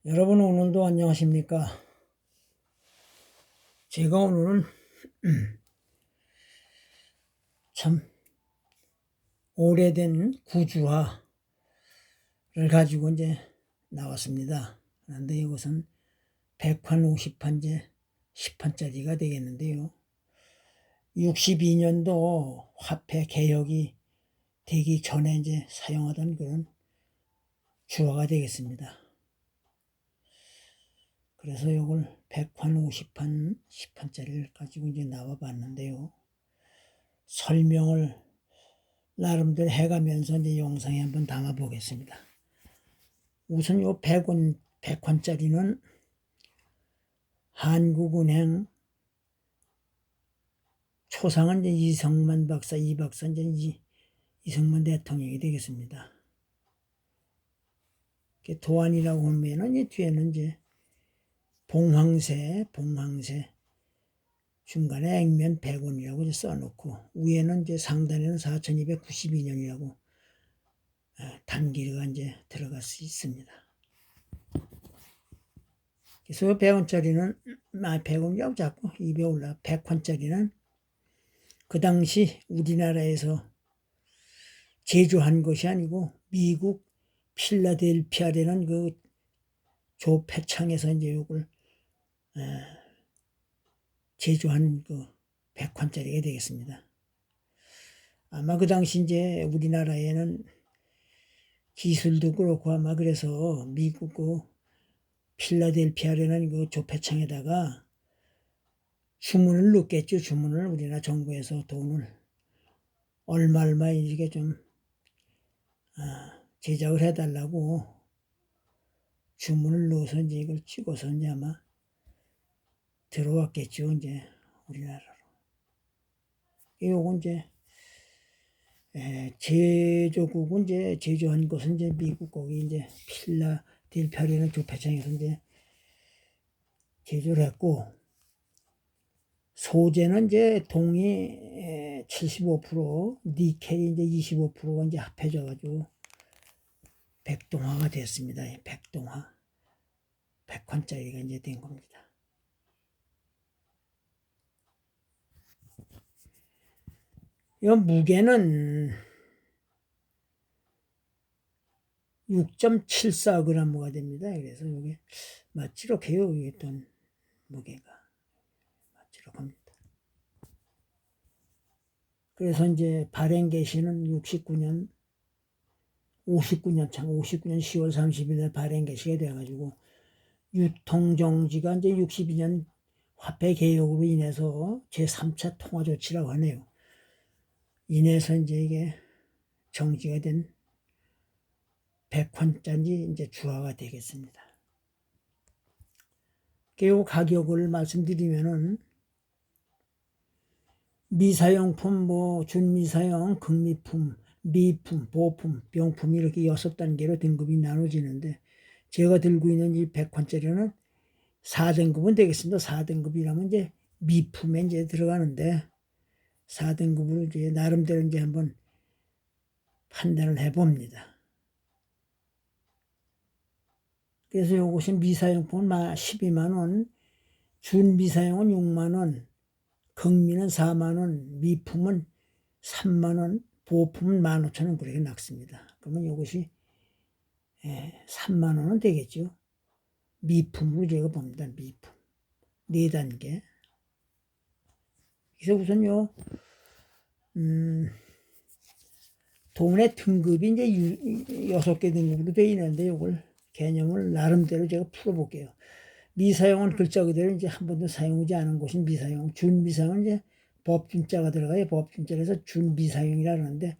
여러분 오늘도 안녕하십니까? 제가 오늘은 참 오래된 구주화를 가지고 이제 나왔습니다. 그런데 이것은 100환, 50환제, 10환짜리가 되겠는데요. 62년도 화폐 개혁이 되기 전에 이제 사용하던 그런 주화가 되겠습니다. 그래서 이걸 100환, 50환, 10환짜리를 가지고 이제 나와 봤는데요. 설명을 나름대로 해가면서 이제 영상에 한번 담아 보겠습니다. 우선 요 100환짜리는 한국은행 초상은 이제 이성만 박사, 이 박사 이제 이성만 대통령이 되겠습니다. 도안이라고 하면은 이 뒤에는 이제 봉황새 중간에 액면 100원이라고 써놓고 위에는 이제 상단에는 4292년이라고 단기가 이제 들어갈 수 있습니다. 그래서 100원짜리는 100원이라고 자꾸 입에 올라 100원짜리는 그 당시 우리나라에서 제조한 것이 아니고 미국 필라델피아라는 그 조폐창에서 이제 이걸 제조한 그 100원짜리가 되겠습니다. 아마 그 당시 이제 우리나라에는 기술도 그렇고 아마 그래서 미국 그 필라델피아라는 그 조폐창에다가 주문을 넣겠죠. 주문을 우리나라 정부에서 돈을 얼마 이렇게 좀 제작을 해달라고 주문을 넣어서 이제 이걸 찍어서 이제 아마 들어왔겠죠. 이제 우리나라로. 요건 이제 제조국은 이제 제조한 것은 이제 미국 거기 이제 필라델피아라는 조폐창에서 이제 제조를 했고 소재는 이제 동이 75%, 니켈이 이제 25%가 이제 합해져가지고 백동화가 됐습니다. 백동화. 100원짜리가 이제 된 겁니다. 이 무게는 6.74g가 됩니다. 그래서 이게 맞지록해요. 이게 또 무게가 맞지록합니다. 그래서 이제 발행 개시는 59년 10월 30일에 발행 개시가 돼가지고 유통정지가 이제 62년 화폐 개혁으로 인해서 제3차 통화 조치라고 하네요. 인해서 이제 이게 정지가 된 100원짜리 이제 주화가 되겠습니다. 그 가격을 말씀드리면은 미사용품, 준미사용, 극미품, 미품, 보품, 병품 이렇게 6단계로 등급이 나눠지는데 제가 들고 있는 이 100원짜리는 4등급은 되겠습니다. 4등급이라면 이제 미품에 이제 들어가는데 4등급으로 이제 나름대로 이제 한번 판단을 해봅니다. 그래서 이것이 미사용품은 12만원, 준미사용은 6만원, 극미는 4만원, 미품은 3만원, 보품은 15,000원 그렇게 낙습니다. 그러면 이것이 3만원은 되겠죠. 미품으로 제가 봅니다. 미품. 4단계. 그래서 우선요, 돈의 등급이 이제 6개 등급으로 되어 있는데 이걸 개념을 나름대로 제가 풀어볼게요. 미사용은 글자 그대로 이제 한 번도 사용하지 않은 것이 미사용. 준미사용은 이제 법준자가 들어가요. 법준자에서 준미사용이라 그러는데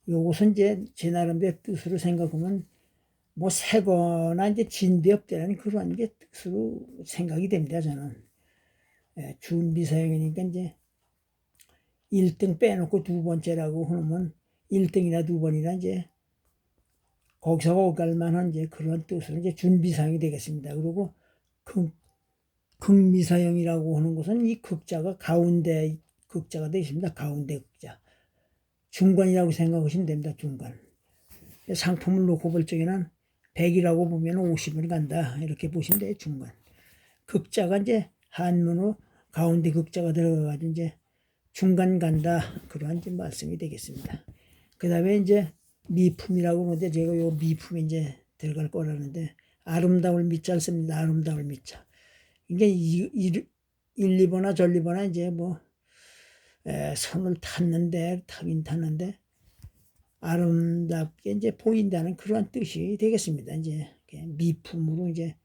요것은 이제 제 나름대로 뜻으로 생각하면 뭐 새거나 이제 진대업되라는 그런 게 뜻으로 생각이 됩니다. 저는. 준미사용이니까 이제 1등 빼놓고 두 번째라고 하면 1등이나 두 번이나 이제 거기서 오갈 만한 이제 그런 뜻으로 이제 준비사용이 되겠습니다. 그리고 극미사용이라고 하는 것은 이 극자가 가운데 극자가 되겠습니다. 가운데 극자. 중간이라고 생각하시면 됩니다. 중간. 상품을 놓고 볼 적에는 100이라고 보면 50은 간다. 이렇게 보시면 돼요, 중간. 극자가 이제 한문으로 가운데 극자가 들어가가지고 이제 중간 간다. 그러한 이제 말씀이 되겠습니다. 그 다음에 이제 미품이라고 하는데 제가 요 미품이 이제 들어갈 거라는데 아름다울 미자를 씁니다. 아름다울 미자. 이게 1, 2번나 전리번나 이제 뭐 손을 탔는데 타긴 탔는데 아름답게 이제 보인다는 그러한 뜻이 되겠습니다. 이제 미품으로 이제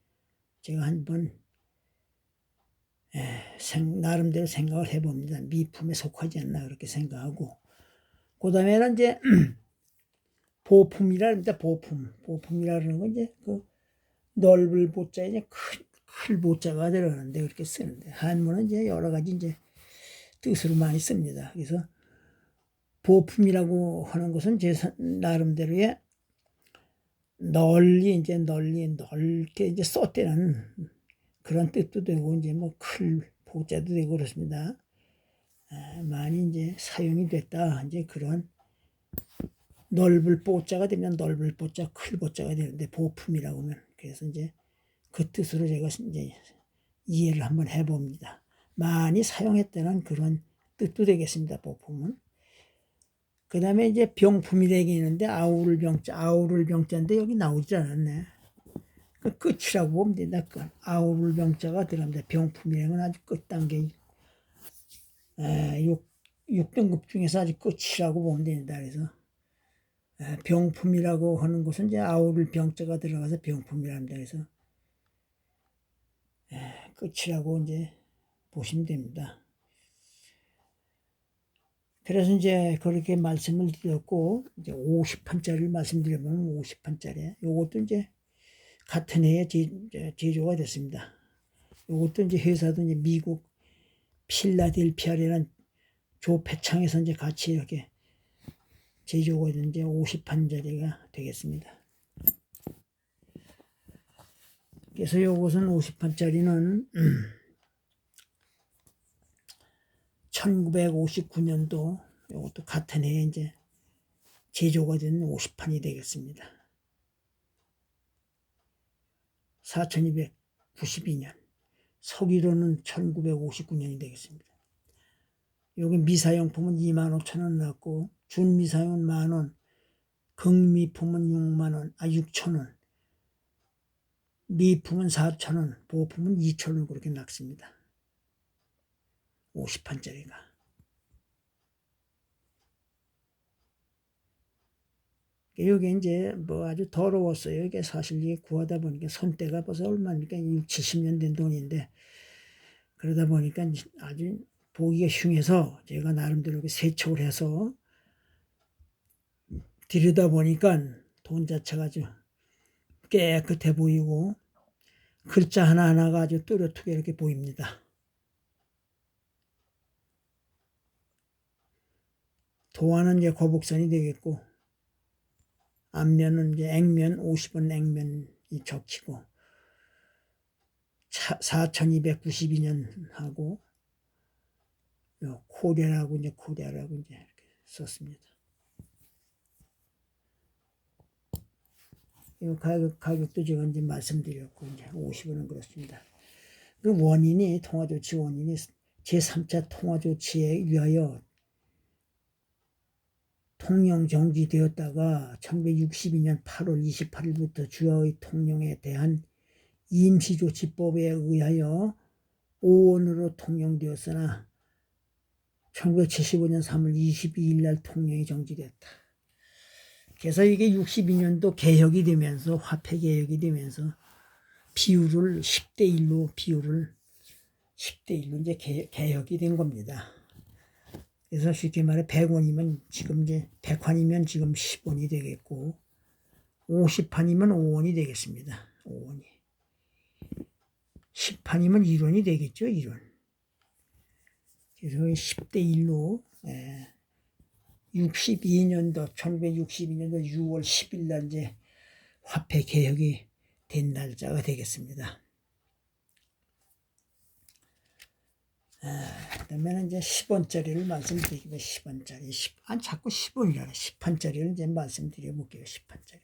제가 한번 나름대로 생각을 해봅니다. 미품에 속하지 않나 그렇게 생각하고 그 다음에는 이제 보품이라 합니다. 보품이라는 건 이제 그 넓을 보자에 이제 클 보자가 들어가는데 그렇게 쓰는데 한문은 이제 여러 가지 이제 뜻으로 많이 씁니다. 그래서 보품이라고 하는 것은 제 나름대로의 넓게 이제 썼다는 그런 뜻도 되고 이제 뭐 클 보자도 되고 그렇습니다. 많이 이제 사용이 됐다. 이제 그런 넓을 보자가 되면 넓을 보자, 클 보자가 되는데 보품이라고 하면 그래서 이제 그 뜻으로 제가 이제 이해를 한번 해봅니다. 많이 사용했다는 그런 뜻도 되겠습니다. 보품은. 그 다음에 이제 병품이 되겠는데 아우를 병자인데 여기 나오지 않았네. 그 끝이라고 보면 된다. 아우를 병자가 들어갑니다. 병품이라는 건 아주 끝 단계 6등급 중에서 아주 끝이라고 보면 된다. 그래서 병품이라고 하는 것은 이제 아우를 병자가 들어가서 병품이랍니다. 그래서 끝이라고 이제 보시면 됩니다. 그래서 이제 그렇게 말씀을 드렸고 이제 50판짜리를 말씀드리면 50판짜리 요것도 이제 같은 해에 제조가 됐습니다. 요것도 이제 회사도 이제 미국 필라델피아라는 조폐창에서 이제 같이 이렇게 제조가 된 이제 50판짜리가 되겠습니다. 그래서 요것은 50판짜리는 1959년도 이것도 같은 해에 이제 제조가 된 50판이 되겠습니다. 4292년 서기로는 1959년이 되겠습니다. 여기 미사용품은 25,000원 났고 준미사용은 10,000원, 극미품은 6,000원, 미품은 4,000원, 보품은 2,000원 그렇게 났습니다. 50판짜리가. 여기 이제 뭐 아주 더러웠어요. 이게 사실 이게 구하다 보니까 손때가 벌써 얼마니까 60, 70년 된 돈인데 그러다 보니까 아주 보기가 흉해서 제가 나름대로 세척을 해서 들여다 보니까 돈 자체가 아주 깨끗해 보이고 글자 하나하나가 아주 뚜렷하게 이렇게 보입니다. 도안은 이제 거북선이 되겠고 앞면은 이제 액면 50원 액면이 적히고 4292년 하고 코리아라고 이제 이렇게 썼습니다. 이 가격도 제가 이제 말씀드렸고 이제 50원은 그렇습니다. 그 원인이 통화조치 원인이 제3차 통화조치에 의하여 통영 정지되었다가 1962년 8월 28일부터 주화의 통영에 대한 임시조치법에 의하여 5원으로 통용되었으나 1975년 3월 22일 날 통영이 정지됐다. 그래서 이게 62년도 개혁이 되면서 화폐 개혁이 되면서 비율을 10대 1로 이제 개혁이 된 겁니다. 그래서 쉽게 말해 100원이면 지금 이제 100환이면 지금 10원이 되겠고 50판이면 5원이 되겠습니다. 5원이. 10판이면 1원이 되겠죠. 1원. 그래서 10대 1로 1962년도 6월 10일 날 이제 화폐 개혁이 된 날짜가 되겠습니다. 그다음에는 이제 10원짜리를 말씀드리겠습니다. 10원짜리. 자꾸 10원이라 10판짜리를 이제 말씀드려 볼게요. 10판짜리.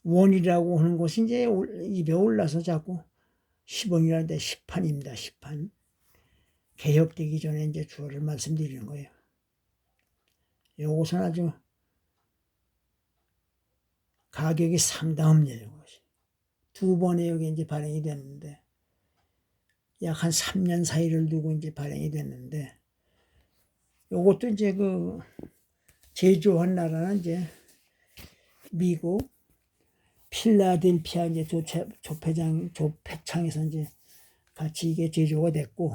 원이라고 하는 것이 이제 입에 올라서 자꾸 10원이라는데 10판입니다. 10판. 개혁되기 전에 이제 주어를 말씀드리는 거예요. 요것은 아주 가격이 상당합니다. 이것이. 두 번에 여기 이제 발행이 됐는데, 약 한 3년 사이를 두고 이제 발행이 됐는데, 요것도 이제 그 제조한 나라는 이제 미국 필라델피아 이제 조폐창에서 이제 같이 이게 제조가 됐고,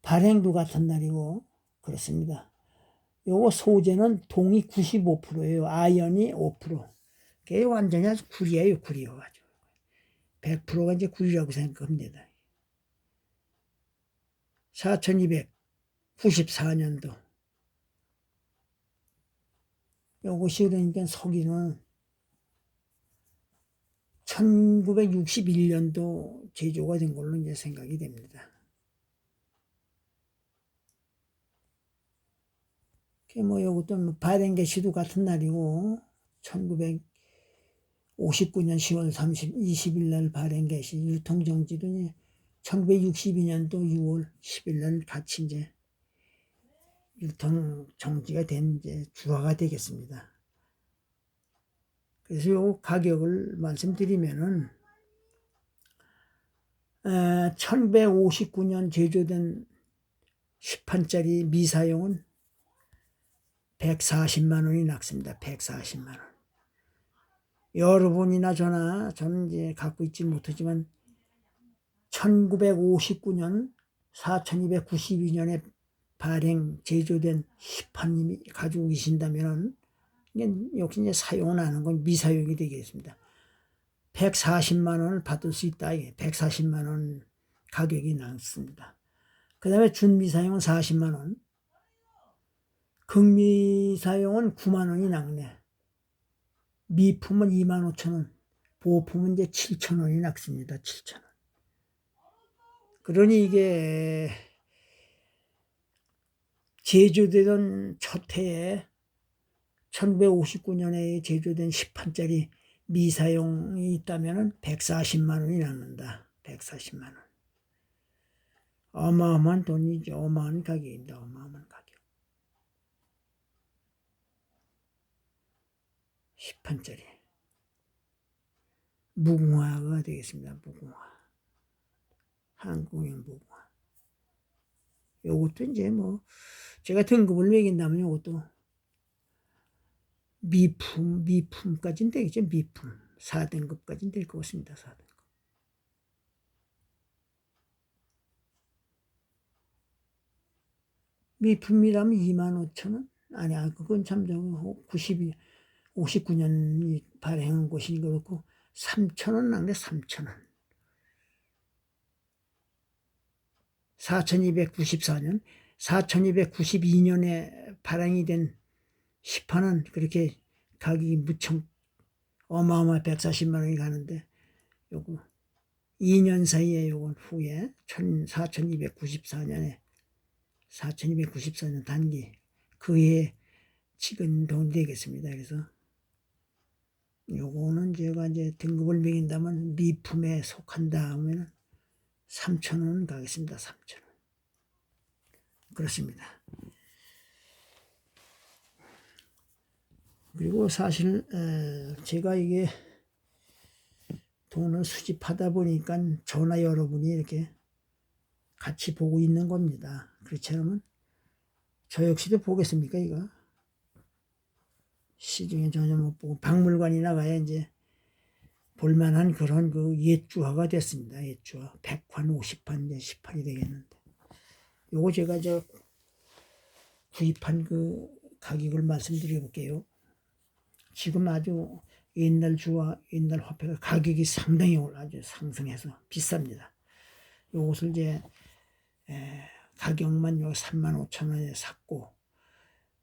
발행도 같은 날이고, 그렇습니다. 요거 소재는 동이 95%예요. 아연이 5%. 그게 완전히 아주 구리예요, 구리여가지고. 100%가 이제 구리라고 생각합니다. 4294년도. 요것이 그러니까 서기는 1961년도 제조가 된 걸로 이제 생각이 됩니다. 뭐 요것도 뭐 발행 개시도 같은 날이고 1959년 10월 20일 날 발행 개시, 유통 정지도 1962년도 6월 10일 날 같이 이제 유통 정지가 된 이제 주화가 되겠습니다. 그래서 요 가격을 말씀드리면은 1959년 제조된 10판짜리 미사용은 140만 원이 낙습니다. 140만 원. 여러분이나 저는 이제 갖고 있지 못하지만 1959년 4292년에 발행 제조된 10판님이 가지고 계신다면 역시 이제 사용은 하는 건 미사용이 되겠습니다. 140만 원을 받을 수 있다. 140만 원 가격이 남습니다. 그 다음에 준미사용은 40만 원, 극미사용은 9만 원이 낙네. 미품은 2만 5천 원, 보품은 이제 7천 원이 낙습니다. 7천 원. 그러니 이게 제조되던 첫 해에 1959년에 제조된 10판짜리 미사용이 있다면 140만 원이 남는다. 140만 원. 어마어마한 돈이죠. 어마어마한 가격입니다. 어마어마한 가격. 10판짜리. 무궁화가 되겠습니다. 무궁화. 한국형 무궁화. 요것도 이제 뭐, 제가 등급을 매긴다면 요것도 미품까지는 되겠죠. 미품. 4등급까지는 될 것 같습니다. 4등급. 미품이라면 2만 5천 원? 아니야, 그건 참, 59년이 발행한 것이 그렇고, 3천 원 나네, 3천 원. 4294년, 4292년에 발행이 된 10판은 그렇게 가격이 무척 어마어마 140만 원이 가는데, 요거 2년 사이에 요건 후에 4294년에 4294년 단기 그해 지금 돈 되겠습니다. 그래서 요거는 제가 이제 등급을 매긴다면 미품에 속한다 하면 3천 원 가겠습니다. 3천 원. 그렇습니다. 그리고 사실 제가 이게 돈을 수집하다 보니까 저나 여러분이 이렇게 같이 보고 있는 겁니다. 그렇지 않으면 저 역시도 보겠습니까, 이거? 시중에 전혀 못 보고 박물관이나 가야 이제 볼만한 그런 그 옛주화가 됐습니다. 옛주화. 100판, 50판, 이제 10판이 되겠는데. 요거 제가 구입한 그 가격을 말씀드려 볼게요. 지금 아주 옛날 주화, 옛날 화폐가 가격이 상당히 아주 상승해서 비쌉니다. 요것을 이제 가격만 요 3만 5천 원에 샀고,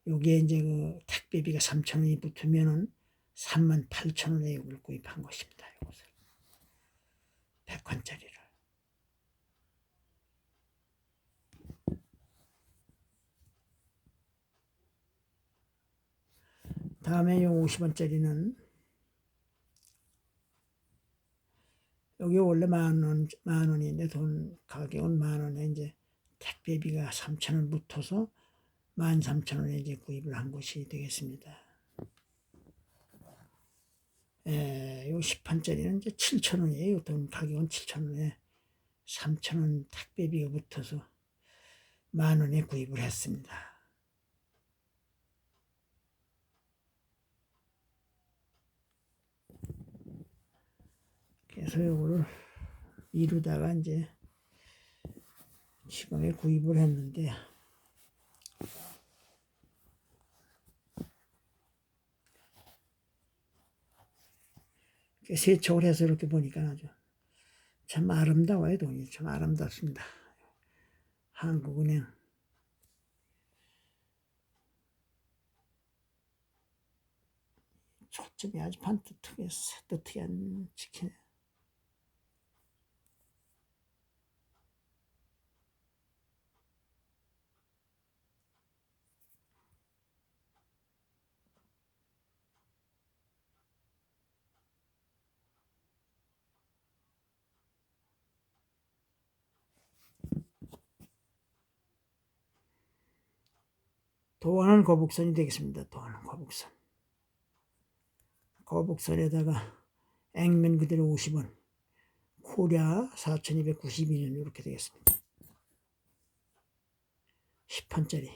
여기에 이제 그 택배비가 3천 원이 붙으면은 3만 8천 원에 이걸 구입한 것입니다. 이것을 100관짜리를. 다음에 요 50원짜리는 여기 원래 만 원인데 돈 가격은 만 원에 이제 택배비가 3,000원 붙어서 13,000원에 이제 구입을 한 것이 되겠습니다. 요 10판짜리는 이제 7,000원이에요. 돈 가격은 7,000원에 3,000원 택배비가 붙어서 만 원에 구입을 했습니다. 그래서 요거를 미루다가 이제 지금에 구입을 했는데 세척을 해서 이렇게 보니까 아주 참 아름다워요. 돈이 참 아름답습니다. 한국은행 초점이 아주 반듯하게 찍히네. 도안은 거북선이 되겠습니다. 도안은 거북선. 거북선에다가 액면 그대로 50원, 코랴 4,292년 이렇게 되겠습니다. 10판짜리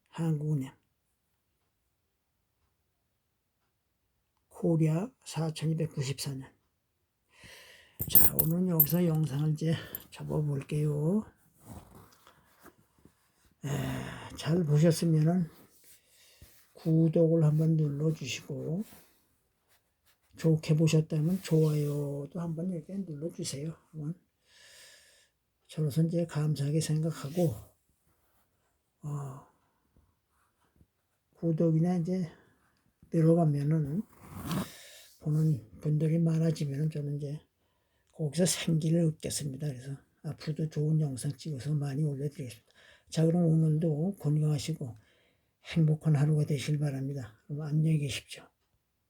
한국은행 코랴 4,294년. 자, 오늘은 여기서 영상을 이제 접어볼게요. 잘 보셨으면은 구독을 한번 눌러주시고, 좋게 보셨다면 좋아요도 한번 이렇게 눌러주세요. 저로서 이제 감사하게 생각하고, 구독이나 이제 늘어가면은 보는 분들이 많아지면은 저는 이제 거기서 생기를 얻겠습니다. 그래서 앞으로도 좋은 영상 찍어서 많이 올려드리겠습니다. 자, 그럼 오늘도 건강하시고 행복한 하루가 되실 바랍니다. 그럼 안녕히 계십시오.